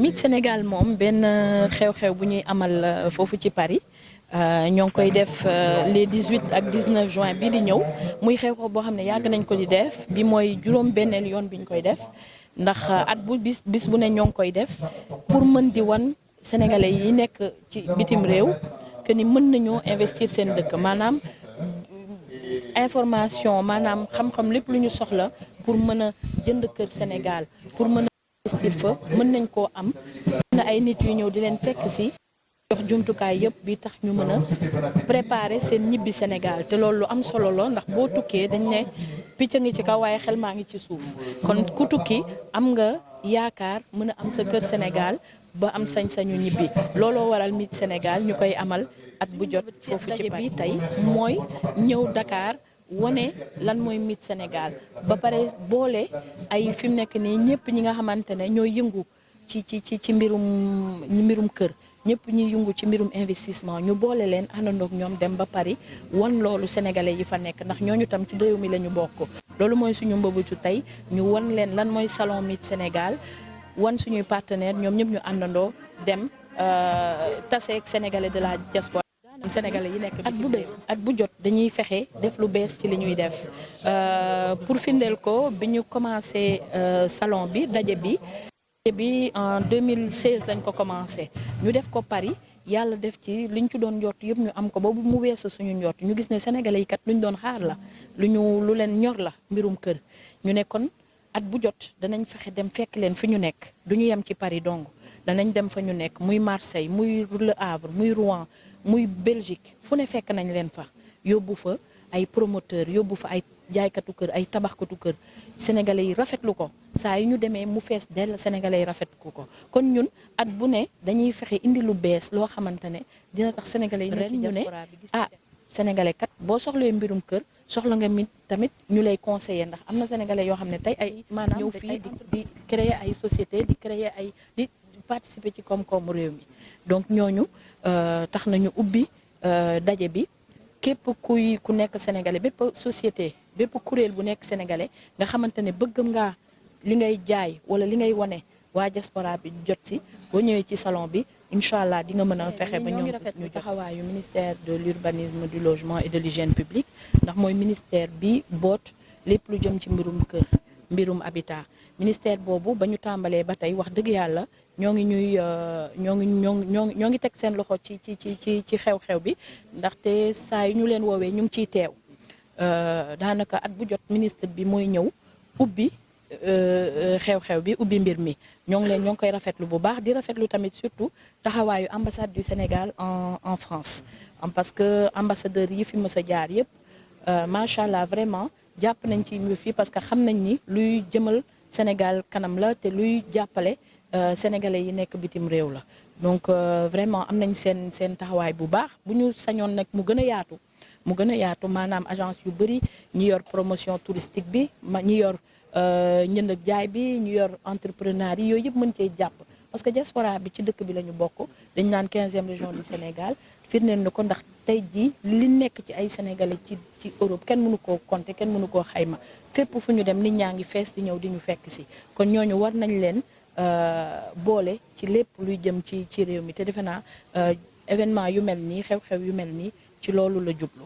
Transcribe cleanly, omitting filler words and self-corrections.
Meet Sénégal moom benn xew-xew bu ñuy amal foofu ci Paris ñoo ngi koy def les 18 ak 19 juin bii di ñëw muy xew-xew boo xam ne yàgg nañ ko di def bi mooy juróom-benneel yoon bi ñu koy def ndax at bu bis bu ne ñoo ngi koy def pour mën di wan sénégalais yi nekk ci bitim réew que ni mën nañoo investir seen dëkk maanaam information maanaam xam-xam lépp lu ñu soxla pour mën a jënd kër Sénégal pour mën a investir fa mën nañ koo am na ay nit yu ñëw di leen fekk si jox jumtukaay yëpp bi tax ñu mën a préparer seen ñibbi Sénégal te loolu lu am solo la ndax boo tukkee dañ ne picc a ngi ci kaw waaye xel maa ngi ci suuf kon ku tukki am nga yaakaar mën a am sa kër Sénégal ba am sañ-sañu ñibbi looloo waral Meet Sénégal ñu koy amal at bu jot foofu ci bi tey mooy ñëw Dakar wane lan mooy Meet Sénégal ba pare boole ay fi mu nekk nii ñëpp ñi nga xamante ne ñooy yëngu ci mbirum kër ñëpp ñuy yëngu ci mbirum investissement ñu boole leen àndandoog ñoom dem ba Paris wan loolu sénégalais yi fa nekk ndax ñooñu tam ci réew mi la ñu bokk loolu mooy suñu mbëbëtu tey ñu wan leen lan mooy salon Meet Sénégal wan suñuy partenaire ñoom ñëpp ñu àndandoo dem taseeg sénégalais de la diaspora sénégalais yi nekk at bu jot dañuy fexe def lu bees ci li ñuy def pour firndeel ko bi ñu commencé salon bi daje bi en 2016 lañ ko commencé ñu def ko Paris yàlla def ci liñ ci doon njort yëpp ñu am ko boobu mu weesu suñu njort ñu gis ne sénégalais yi kat luñ doon xaar la lu leen ñor la mbirum kër ñu ne kon at bu jot danañ fexe dem fekk leen fi ñu nekk du ñu yem ci Paris dong danañ dem fa ñu nekk muy Marseille muy Le Havre muy Rouen muy Belgique fu ne fekk nañ leen fa yóbbu fa ay promoteur yóbbu fa ay jaaykatu kër ay tabaxkatu kër sénégalais yi rafetlu ko saa yu ñu demee mu fees dell sénégalais yi rafetlu ko kon ñun at bu ne dañuy fexe indi lu bees loo xamante ne dina tax sénégalais yi ren ñu ne sénégalais kat boo soxlee mbirum kër soxla nga mit tamit ñu lay conseiller ndax am na sénégalais yoo xam ne tey ay maanaam ñëw fii di créer ay société di créer ay di participer ci koom-koomu réew mi donc ñooñu tax nañu ubbi daje bi képp ku nekk sénégalais bépp société bépp kuréel bu nekk sénégalais nga xamante ne bëgg ngaa li ngay jaay wala li ngay wane waa diaspora bi jot si boo ñëwee ci salon bi incha allah di nga mën a fexe ba ñoom ñu taxawaayu ministère de l'urbanisme du logement et de l'hygiène publique ndax mooy ministère bi boot lépp lu jëm ci mbirum kër mbirum habitat ministère boobu ba ñu tàmbalee ba tey wax dëgg yàlla ñoo ngi teg seen loxo ci xew-xew bi ndaxte saa yu ñu leen woowee ñu ngi ciy teew daanaka at bu jot ministre bi mooy ñëw ubbi xew-xew bi ubbi mbir mi ñoo ngi koy rafetlu bu baax di rafetlu tamit surtout taxawaayu ambassade du Sénégal en France parce que ambassadeur yi fi mës a jaar yëpp macha allah vraiment jàpp nañ ci mbir fii parce que xam nañ ni luy jëmal Sénégal kanam la te luy jàppale sénégalais yi nekk bitim réew la donc vraiment am nañ seen taxawaay bu baax bu ñu sañoon nag mu gën a yaatu maanaam agence yu bëri ñi yor promotion touristique bi ñi yor njënd ak jaay bi ñu yor entrepreneur yi yooyu yëpp mën cee jàpp parce que diaspora bi ci dëkk bi la ñu bokk dañ naan 15e région du Sénégal firndeel na ko ndax tey jii li nekk ci ay sénégalais ci Europe kenn mënu koo compter kenn mënu koo xayma fépp fu ñu dem nit ñaa ngi fees di ñëw di ñu fekk si kon ñooñu war nañ leen boole ci lépp luy jëm ci réew mi te defe naa événement yu mel nii xew-xew yu mel nii ci loolu la jublu